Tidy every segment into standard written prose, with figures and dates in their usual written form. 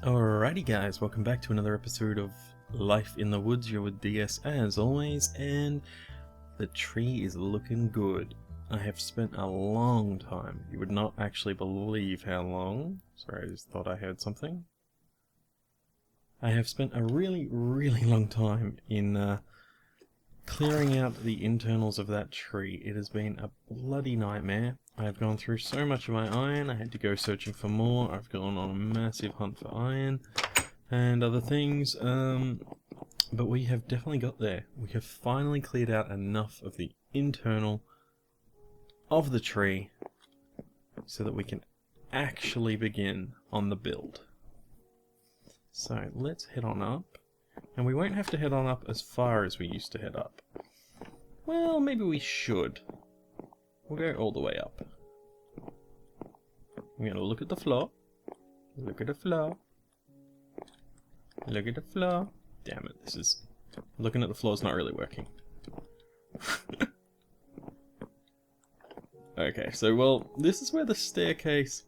Alrighty guys, welcome back to another episode of Life in the Woods. You're with DS as always, and the tree is looking good. I have spent a long time, you would not actually believe how long. Sorry, I just thought I heard something. I have spent a really long time in clearing out the internals of that tree. It has been a bloody nightmare. I've gone through so much of my iron, I had to go searching for more. I've gone on a massive hunt for iron and other things, but we have definitely got there. We have finally cleared out enough of the internal of the tree so that we can actually begin on the build. So let's head on up, and we won't have to head on up as far as we used to head up. Well, maybe we should. We'll go all the way up. I'm gonna look at the floor. Look at the floor. Look at the floor. Damn it, this is... Looking at the floor is not really working. Okay, so well, this is where the staircase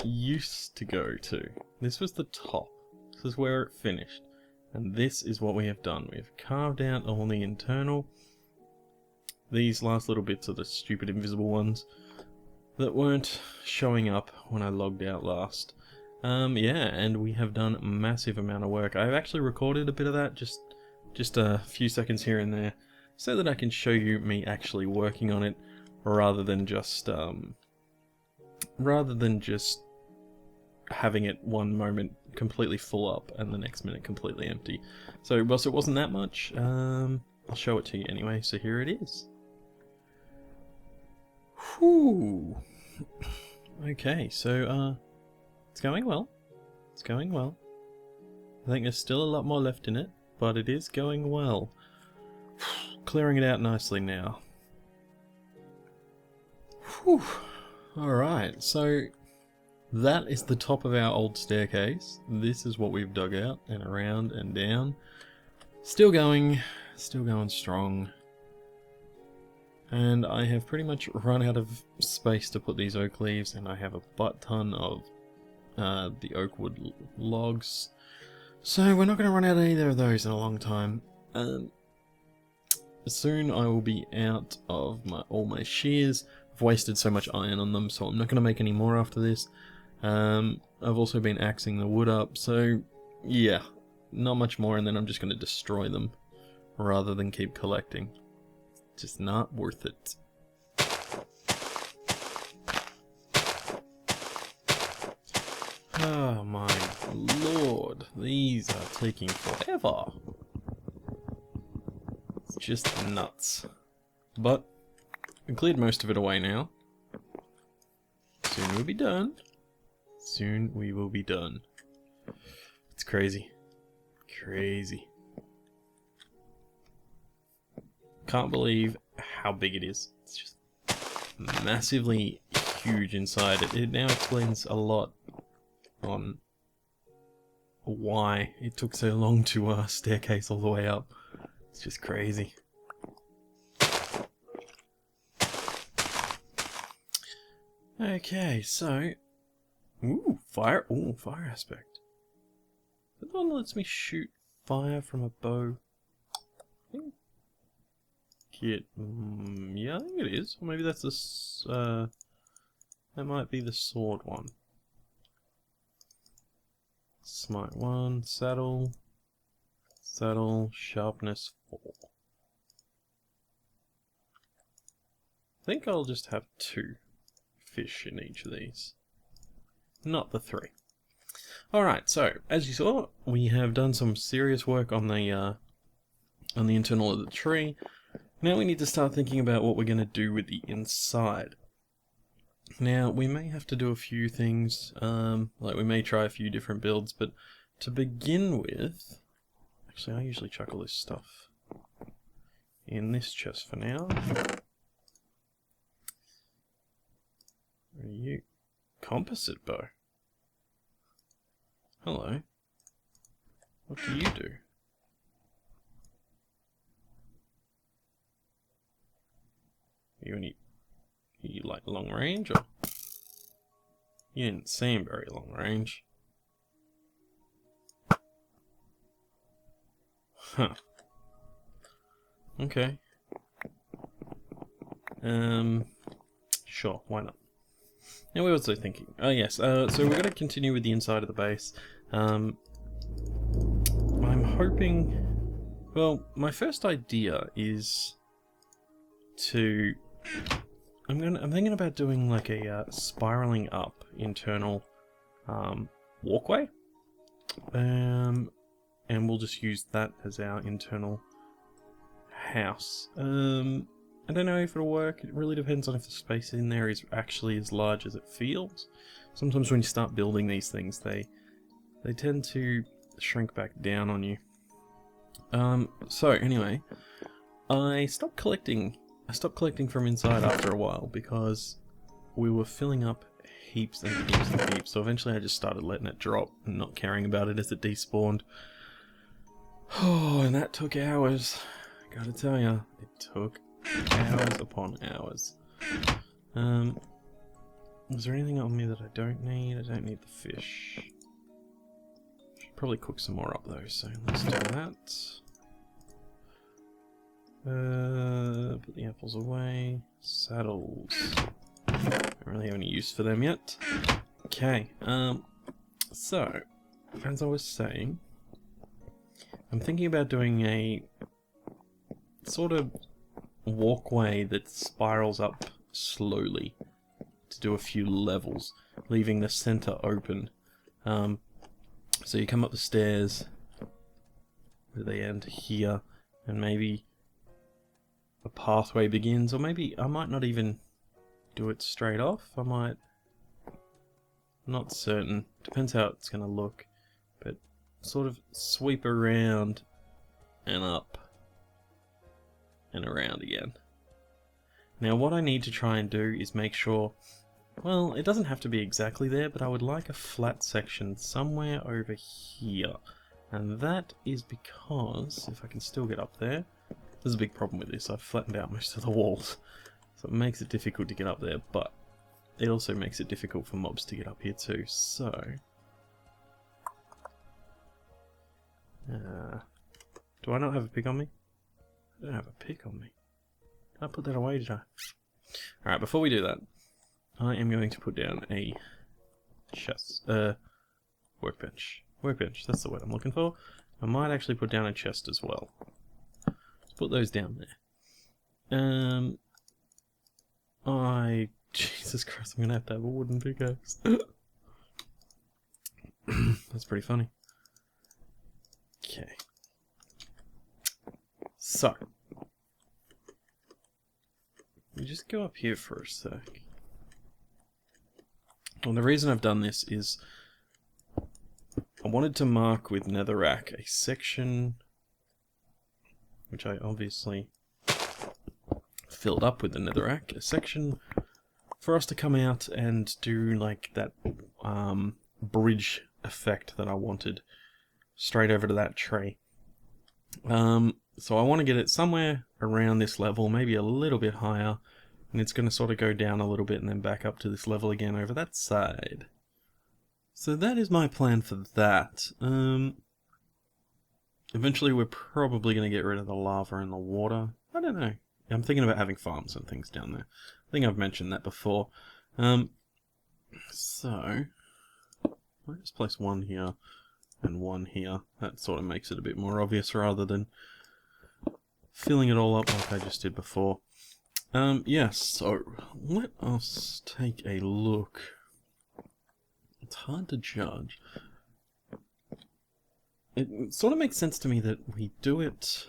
used to go to. This was the top. This is where it finished. And this is what we have done. We've carved out all the internal. These last little bits are the stupid invisible ones that weren't showing up when I logged out last. Yeah, and we have done a massive amount of work. I've actually recorded a bit of that, just a few seconds here and there, so that I can show you me actually working on it, rather than just having it one moment completely full up and the next minute completely empty. So whilst it wasn't that much, I'll show it to you anyway. So here it is. Whew. Okay, so it's going well. It's going well. I think there's still a lot more left in it, but it is going well. Clearing it out nicely now. Whew. Alright, so that is the top of our old staircase. This is what we've dug out and around and down. Still going strong. And I have pretty much run out of space to put these oak leaves, and I have a butt ton of the oak wood logs. So we're not going to run out of either of those in a long time. Soon I will be out of all my shears. I've wasted so much iron on them, so I'm not going to make any more after this. I've also been axing the wood up, so yeah, not much more, and then I'm just going to destroy them rather than keep collecting. Just not worth it. Oh my lord, these are taking forever. It's just nuts. But I cleared most of it away now. Soon we'll be done. Soon we will be done. It's crazy. Crazy. Can't believe how big it is. It's just massively huge inside. It now explains a lot on why it took so long to staircase all the way up. It's just crazy. Okay, so fire. Ooh, fire aspect. That one lets me shoot fire from a bow. Yeah, I think it is. Or maybe that's the that might be the sword one. Smite 1, saddle, sharpness 4. I think I'll just have 2 fish in each of these, not the 3. Alright, so as you saw, we have done some serious work on the internal of the tree. Now we need to start thinking about what we're going to do with the inside. Now, we may have to do a few things, like we may try a few different builds, but to begin with... Actually, I usually chuck all this stuff in this chest for now. Where are you? Composite bow. Hello. What do you do? You like long range, or you didn't seem very long range? Huh. Okay. Sure, why not? Now, what was I thinking? Oh, yes, so we're going to continue with the inside of the base. I'm hoping... Well, my first idea is to... I'm thinking about doing like a spiraling up internal walkway. And we'll just use that as our internal house. I don't know if it'll work. It really depends on if the space in there is actually as large as it feels. Sometimes when you start building these things, they tend to shrink back down on you. So anyway, I stopped collecting from inside after a while because we were filling up heaps and heaps and heaps. So eventually I just started letting it drop and not caring about it as it despawned. Oh, and that took hours. Gotta tell ya, it took hours upon hours. Is there anything on me that I don't need? I don't need the fish. Should probably cook some more up though, so let's do that. Put the apples away. Saddles. Don't really have any use for them yet. Okay, so, as I was saying, I'm thinking about doing a sort of walkway that spirals up slowly to do a few levels, leaving the center open. So you come up the stairs, where they end here, and maybe a pathway begins, or maybe I might not even do it straight off. I might, not certain, depends how it's going to look, but sort of sweep around and up and around again. Now what I need to try and do is make sure, well, it doesn't have to be exactly there, but I would like a flat section somewhere over here. And that is because, if I can still get up there, there's a big problem with this, I've flattened out most of the walls. So it makes it difficult to get up there, but it also makes it difficult for mobs to get up here too, so... do I not have a pick on me? I don't have a pick on me. Did I put that away, did I? Alright, before we do that, I am going to put down a chest, workbench. Workbench, that's the word I'm looking for. I might actually put down a chest as well. Let's put those down there. Jesus Christ, I'm gonna have to have a wooden pickaxe. That's pretty funny. Okay. So. You just go up here for a sec. Well, the reason I've done this is I wanted to mark with netherrack a section which I obviously filled up with the netherrack, a section for us to come out and do like that bridge effect that I wanted straight over to that tree. So I want to get it somewhere around this level, maybe a little bit higher, and it's going to sort of go down a little bit and then back up to this level again over that side. So that is my plan for that. Eventually we're probably going to get rid of the lava and the water. I don't know. I'm thinking about having farms and things down there. I think I've mentioned that before. So, I'll just place one here and one here. That sort of makes it a bit more obvious rather than filling it all up like I just did before. Yes, so let us take a look. It's hard to judge. It sort of makes sense to me that we do it...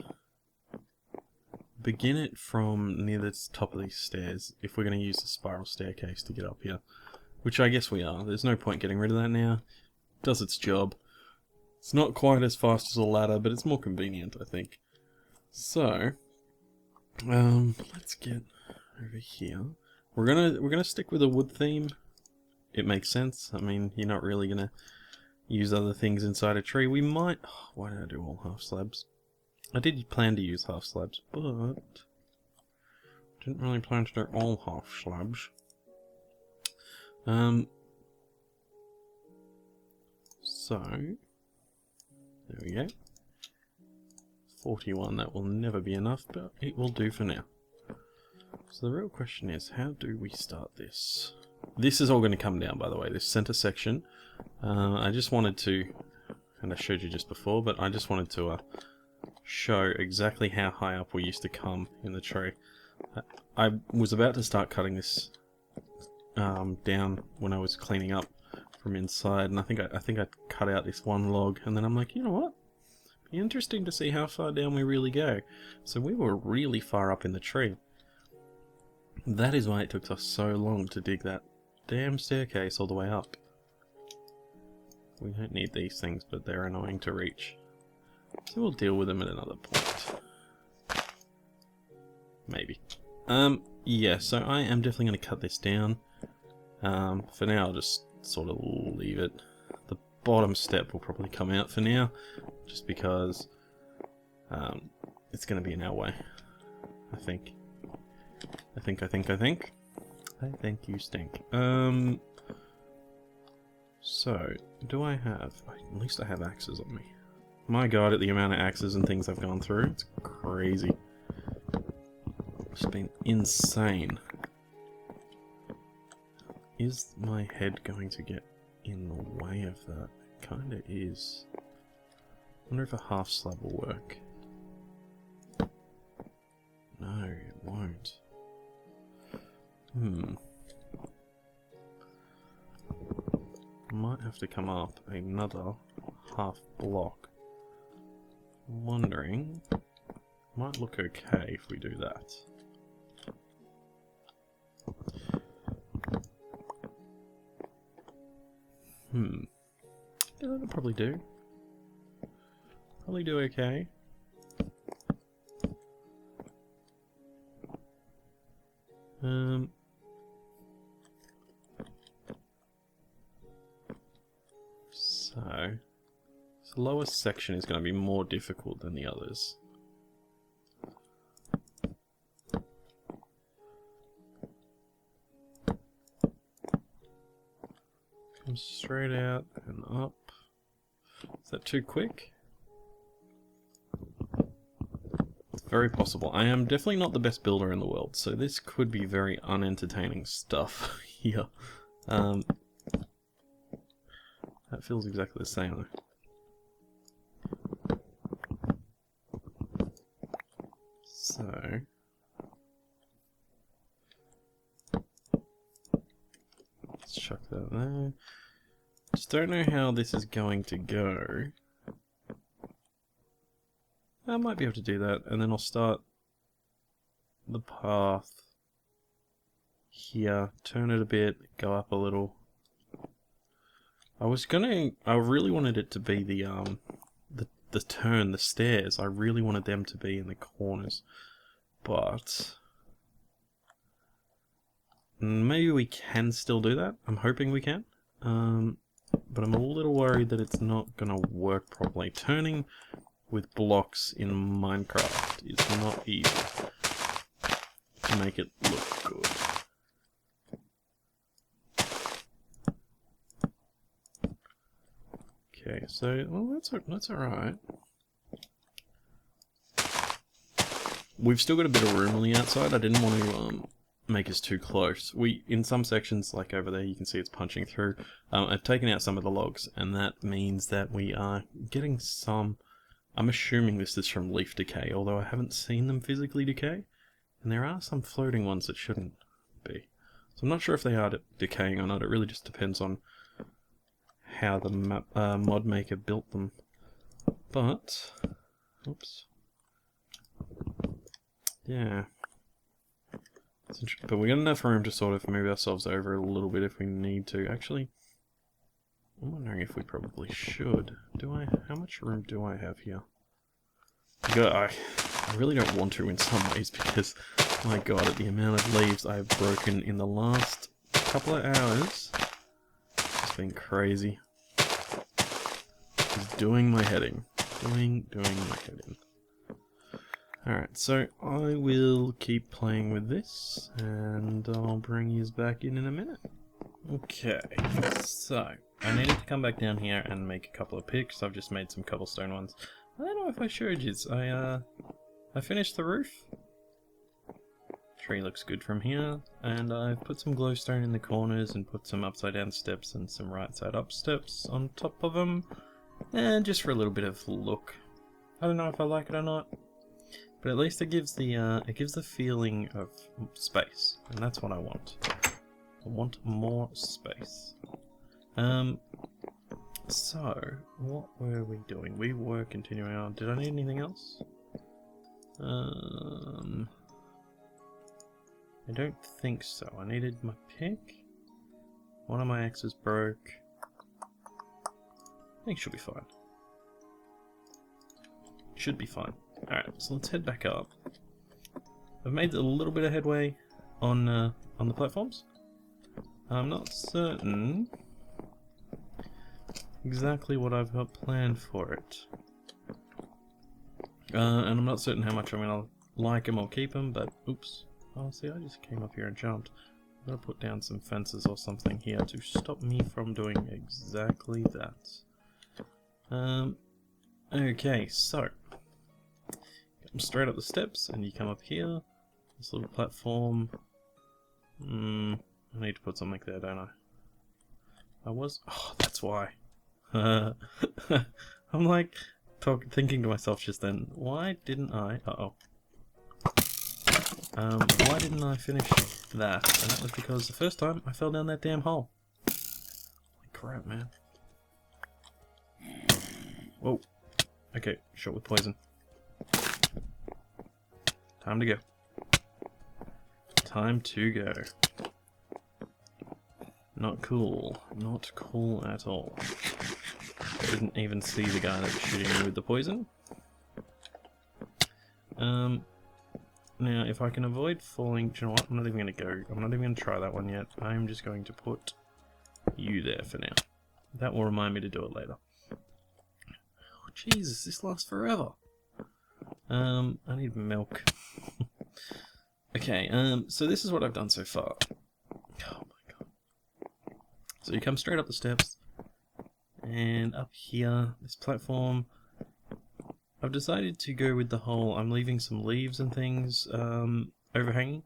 begin it from near the top of these stairs if we're going to use the spiral staircase to get up here. Which I guess we are. There's no point getting rid of that now. It does its job. It's not quite as fast as a ladder, but it's more convenient, I think. So, let's get over here. We're gonna stick with a wood theme. It makes sense. I mean, you're not really gonna use other things inside a tree. We might... Oh, why did I do all half slabs? I did plan to use half slabs, but didn't really plan to do all half slabs. So there we go. 41, that will never be enough, but it will do for now. So the real question is, how do we start this? This is all going to come down, by the way, this center section. I just wanted to, and I showed you just before, but I just wanted to show exactly how high up we used to come in the tree. I was about to start cutting this down when I was cleaning up from inside, and I think I cut out this one log, and then I'm like, you know what? Be interesting to see how far down we really go. So we were really far up in the tree. That is why it took us so long to dig that damn staircase all the way up. We don't need these things, but they're annoying to reach. So we'll deal with them at another point. Maybe. Yeah, so I am definitely going to cut this down. For now, I'll just sort of leave it. The bottom step will probably come out for now, just because it's going to be in our way. I think you stink. So, do I have... At least I have axes on me. My god, at the amount of axes and things I've gone through, it's crazy. It's been insane. Is my head going to get in the way of that? It kinda is. I wonder if a half slab will work. No, it won't. Might have to come up another half block. I'm wondering, might look okay if we do that. Yeah, that'll probably do. Probably do okay. So the lowest section is going to be more difficult than the others. Come straight out and up. Is that too quick? It's very possible. I am definitely not the best builder in the world, so this could be very unentertaining stuff here. That feels exactly the same though. So... let's chuck that there. Just don't know how this is going to go. I might be able to do that, and then I'll start the path here, turn it a bit, go up a little. I really wanted it to be the turn, the stairs. I really wanted them to be in the corners, but maybe we can still do that. I'm hoping we can, but I'm a little worried that it's not gonna work properly. Turning with blocks in Minecraft is not easy to make it look good. Okay, so, well, that's alright. We've still got a bit of room on the outside. I didn't want to make us too close. In some sections, like over there, you can see it's punching through. I've taken out some of the logs, and that means that we are getting some... I'm assuming this is from leaf decay, although I haven't seen them physically decay. And there are some floating ones that shouldn't be. So I'm not sure if they are decaying or not. It really just depends on how the mod maker built them. But... oops. Yeah. But we got enough room to sort of move ourselves over a little bit if we need to. Actually, I'm wondering if we probably should. How much room do I have here? I really don't want to in some ways because, my god, at the amount of leaves I have broken in the last couple of hours, it's been crazy. Just doing my head in. Doing my head in. Alright, so I will keep playing with this, and I'll bring you back in a minute. Okay, so I needed to come back down here and make a couple of picks. I've just made some cobblestone ones. I don't know if I showed you. I finished the roof. Tree looks good from here, and I've put some glowstone in the corners and put some upside down steps and some right side up steps on top of them, and just for a little bit of look. I don't know if I like it or not, but at least it gives the feeling of space, and that's what I want. I want more space. So what were we doing? We were continuing on. Did I need anything else? I don't think so. I needed my pick. One of my axes broke. I think should be fine. Should be fine. Alright, so let's head back up. I've made a little bit of headway on the platforms. I'm not certain exactly what I've got planned for it. And I'm not certain how much I'm going to like them or keep them, but oops. Oh, see, I just came up here and jumped. I'm going to put down some fences or something here to stop me from doing exactly that. Okay, so come straight up the steps and you come up here. This little platform. I need to put something there, don't I? Oh, that's why. I'm like thinking to myself just then, why didn't I? Why didn't I finish that? And that was because the first time I fell down that damn hole. Holy crap, man. Whoa. Okay, shot with poison. Time to go. Time to go. Not cool. Not cool at all. Didn't even see the guy that was shooting me with the poison. Now, if I can avoid falling... Do you know what? I'm not even going to go... I'm not even going to try that one yet. I'm just going to put you there for now. That will remind me to do it later. Oh, Jesus, this lasts forever. I need milk. Okay, so this is what I've done so far. Oh my god. So you come straight up the steps, and up here, this platform, I've decided to go with the whole, I'm leaving some leaves and things overhanging,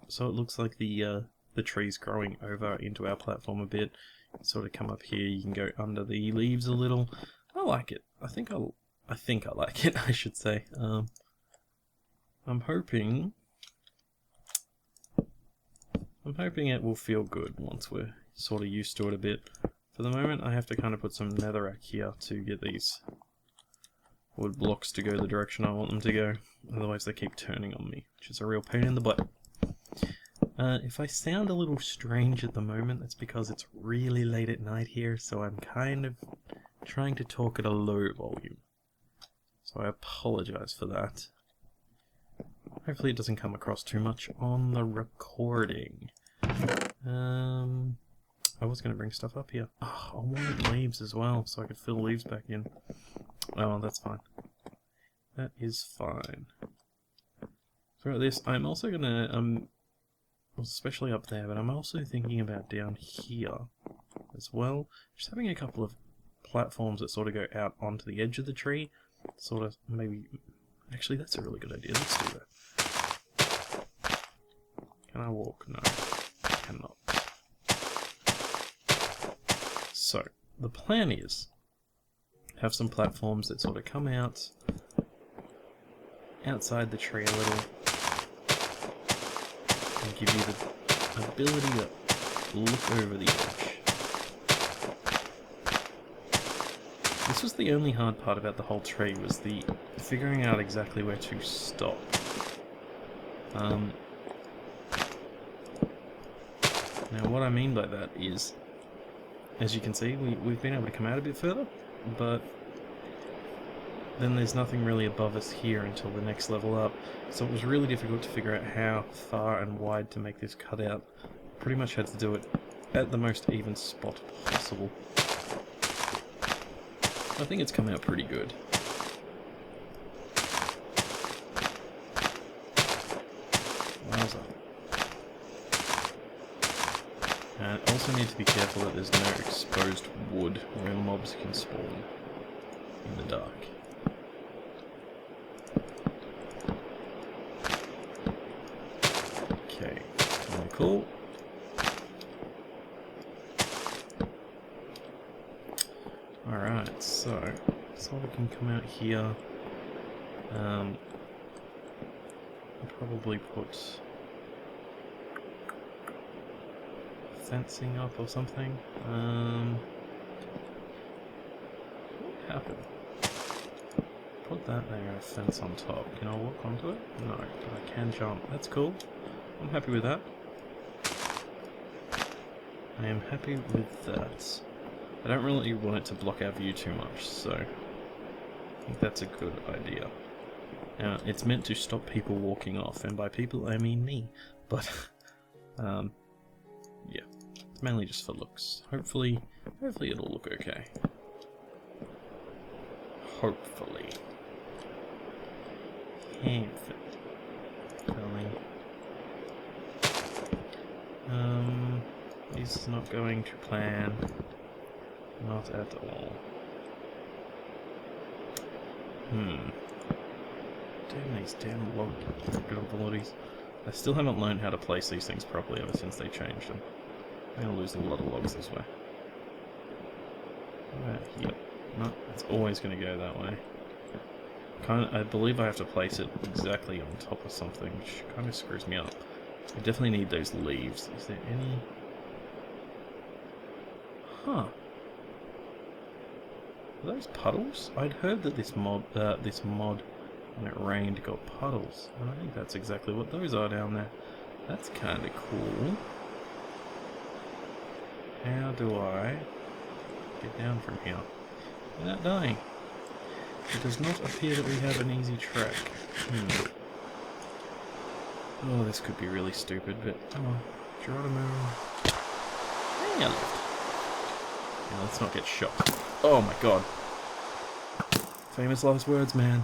so it looks like the tree's growing over into our platform a bit. Sort of come up here, you can go under the leaves a little. I like it. I think I like it, I should say. I'm hoping it will feel good once we're sort of used to it a bit. For the moment, I have to kind of put some netherrack here to get these wood blocks to go the direction I want them to go. Otherwise they keep turning on me, which is a real pain in the butt. If I sound a little strange at the moment, that's because it's really late at night here, so I'm kind of trying to talk at a low volume. So I apologize for that. Hopefully it doesn't come across too much on the recording. I was going to bring stuff up here. Oh, I wanted leaves as well, so I could fill leaves back in. Oh, well, that's fine. That is fine. Throughout this, I'm also going to, well, especially up there, but I'm also thinking about down here as well. Just having a couple of platforms that sort of go out onto the edge of the tree. Sort of, maybe... Actually, that's a really good idea. Let's do that. Can I walk? No. I cannot. So, the plan is have some platforms that sort of come out outside the tree a little and give you the ability to look over the edge. This was the only hard part about the whole tree, was the figuring out exactly where to stop. Now what I mean by that is, as you can see, we've been able to come out a bit further, but then there's nothing really above us here until the next level up, so it was really difficult to figure out how far and wide to make this cutout. Pretty much had to do it at the most even spot possible. I think it's come out pretty good. Wowza. And also need to be careful that there's no exposed wood where mobs can spawn in the dark. Alright, so we can come out here. I'll probably put fencing up or something. What happened? Put that there, a fence on top. Can I walk onto it? No, but I can jump. That's cool. I'm happy with that. I am happy with that. I don't really want it to block our view too much, so I think that's a good idea. Now, it's meant to stop people walking off, and by people I mean me, but yeah, it's mainly just for looks. Hopefully it'll look okay. Hopefully. This is not going to plan. Not at all. Damn these damn log abilities. I still haven't learned how to place these things properly ever since they changed them. I'm gonna lose a lot of logs this way. Yep. No, it's always gonna go that way. I believe I have to place it exactly on top of something, which kind of screws me up. I definitely need those leaves. Is there any... Huh. Are those puddles? I'd heard that this mod, when it rained, got puddles. And I think that's exactly what those are down there. That's kind of cool. How do I get down from here without dying? It does not appear that we have an easy track. Oh, this could be really stupid, but come on. Geronimo. Hey, I lived. Now let's not get shot. Oh my god. Famous last words, man.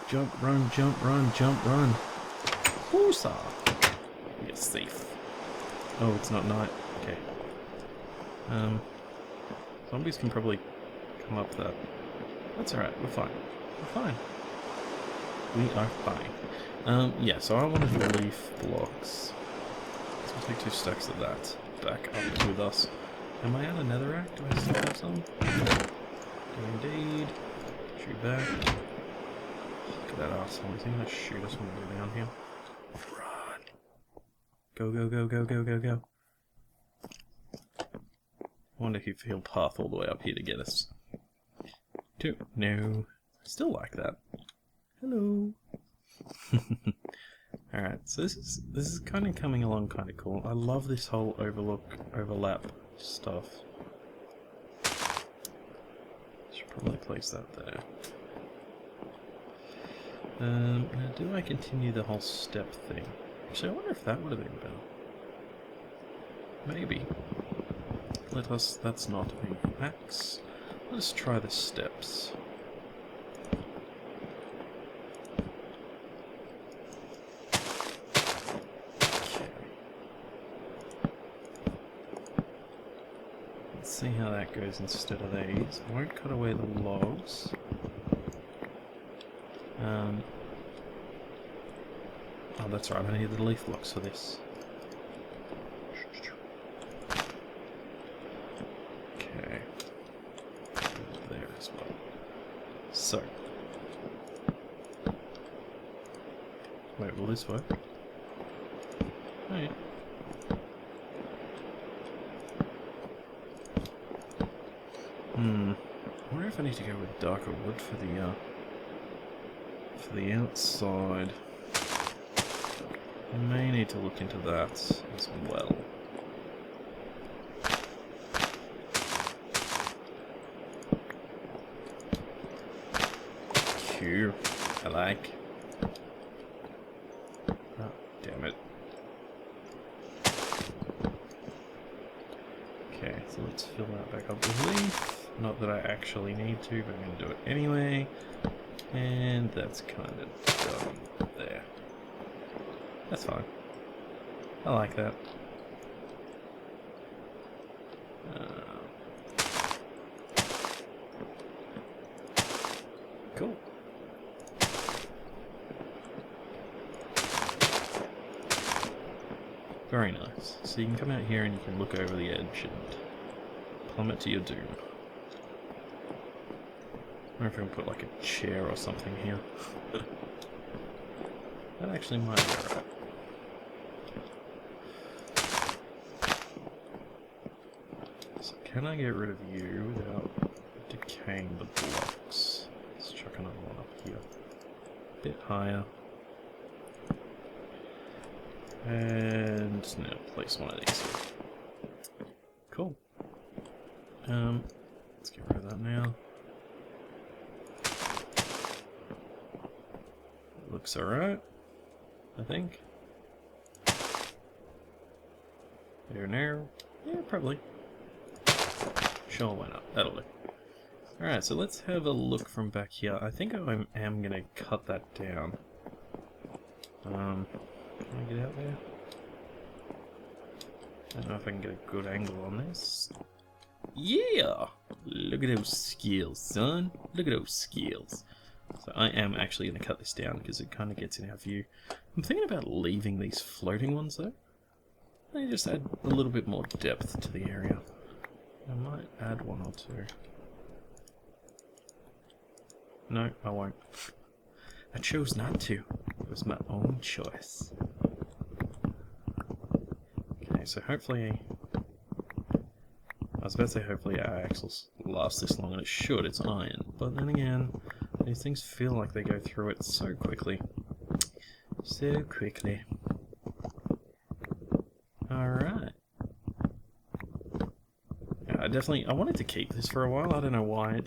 Jump, run, jump, run, jump, run. Whoosah! You're safe. Oh, it's not night. Okay. Zombies can probably come up that. That's alright, we're fine. We're fine. We are fine. Yeah, so I wanted to leaf blocks. So we'll take 2 stacks of that back up with us. Am I out of netherrack? Do I still have some? Indeed. Shoot back. Look at that asshole. Is he gonna shoot us when we're down here? Run! Go, go, go, go, go, go, go. I wonder if he'll path all the way up here to get us. No. I still like that. Hello. Alright, so this is kind of coming along kind of cool. I love this whole overlap stuff. Should probably place that there. Now, do I continue the whole step thing? Actually, I wonder if that would have been better. Maybe. That's not a max. Let's try the steps. Okay. Let's see how that goes instead of these. I won't cut away the logs. Oh, that's right, I need the leaf blocks for this. Okay. There as well. So. Wait, will this work? Oh yeah. I wonder if I need to go with darker wood for the outside. I may need to look into that as well. Cool. I like. Oh, damn it. Okay, so let's fill that back up with leaf. Not that I actually need to, but I'm going to do it anyway. And that's kind of done there. That's fine. I like that. Cool. Very nice. So you can come out here and you can look over the edge and plummet to your doom. wonder if I can put like a chair or something here. That actually might be alright. So can I get rid of you without decaying the blocks? Let's chuck another one up here. A bit higher. And now place one of these. Cool. Let's get rid of that now. Looks alright, I think. There now. Yeah, probably. Sure, why not? That'll do. Alright, so let's have a look from back here. I think I am gonna cut that down. Can I get out there? I don't know if I can get a good angle on this. Yeah! Look at those skills, son. Look at those skills. So I am actually going to cut this down because it kind of gets in our view. I'm thinking about leaving these floating ones though. They just add a little bit more depth to the area. I might add one or two. No, I won't. I chose not to. It was my own choice. Okay, so hopefully... I was about to say hopefully our axles last this long, and it should, it's iron. But then again, these things feel like they go through it so quickly. So quickly. Alright. Yeah, I wanted to keep this for a while, I don't know why,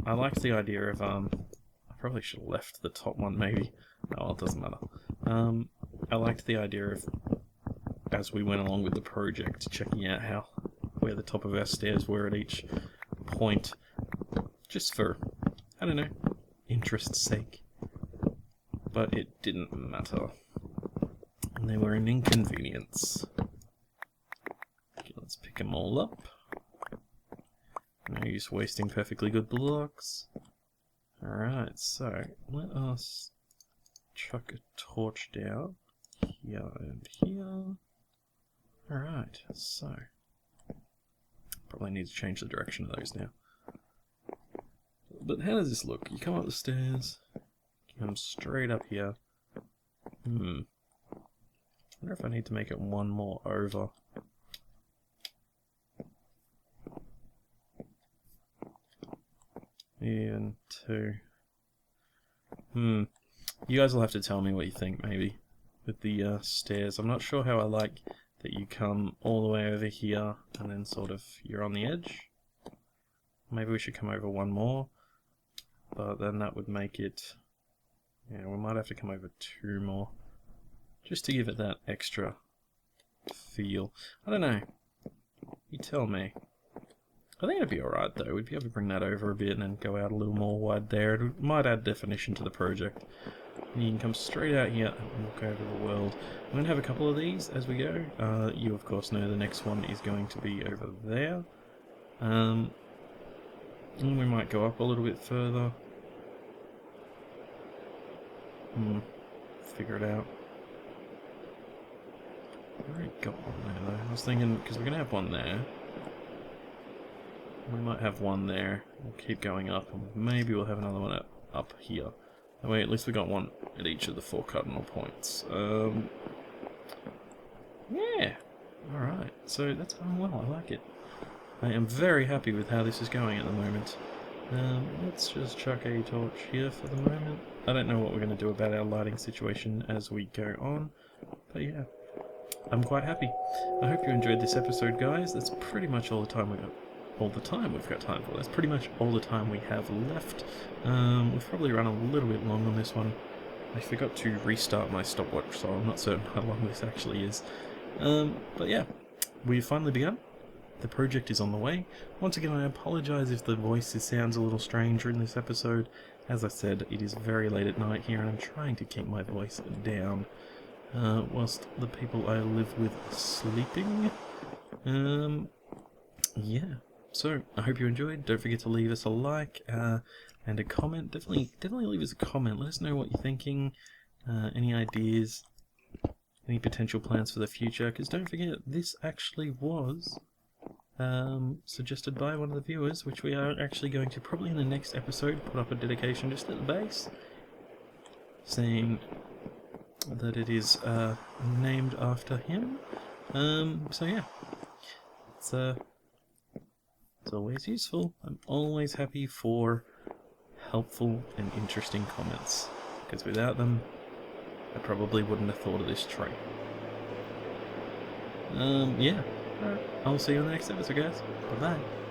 I liked the idea of, I probably should have left the top one maybe. Oh, well, it doesn't matter. I liked the idea of, as we went along with the project, checking out where the top of our stairs were at each point, just for, I don't know, interest's sake. But it didn't matter. And they were an inconvenience. Okay, let's pick them all up. No use wasting perfectly good blocks. Alright, so let us chuck a torch down here and here. Alright, so probably need to change the direction of those now. But how does this look? You come up the stairs, come straight up here. I wonder if I need to make it one more over. And two. You guys will have to tell me what you think, maybe, with the stairs. I'm not sure how I like that you come all the way over here and then sort of you're on the edge. Maybe we should come over one more, but then that would make it... Yeah, we might have to come over two more, just to give it that extra feel. I don't know. You tell me. I think it'd be alright though. We'd be able to bring that over a bit and then go out a little more wide there. It might add definition to the project. And you can come straight out here and look over the world. I'm going to have a couple of these as we go. You of course know the next one is going to be over there. And we might go up a little bit further. Figure it out. I already got one there though. I was thinking, because we're going to have one there. We might have one there. We'll keep going up, and maybe we'll have another one up here. That way, at least we got one at each of the 4 cardinal points. Yeah. All right. So that's going well. I like it. I am very happy with how this is going at the moment. Let's just chuck a torch here for the moment. I don't know what we're going to do about our lighting situation as we go on, but yeah, I'm quite happy. I hope you enjoyed this episode, guys. That's pretty much all the time we've got time for. That's pretty much all the time we have left. We've probably run a little bit long on this one. I forgot to restart my stopwatch, so I'm not certain how long this actually is. But yeah, we've finally begun. The project is on the way. Once again, I apologise if the voice sounds a little strange in this episode. As I said, it is very late at night here, and I'm trying to keep my voice down whilst the people I live with are sleeping. Yeah. So, I hope you enjoyed. Don't forget to leave us a like and a comment. Definitely leave us a comment. Let us know what you're thinking, any ideas, any potential plans for the future. Because don't forget, this actually was suggested by one of the viewers, which we are actually going to probably in the next episode put up a dedication just at the base, saying that it is named after him. So yeah, it's always useful. I'm always happy for helpful and interesting comments, because without them, I probably wouldn't have thought of this tree. Yeah. Alright, I'll see you on the next episode, guys. Bye-bye.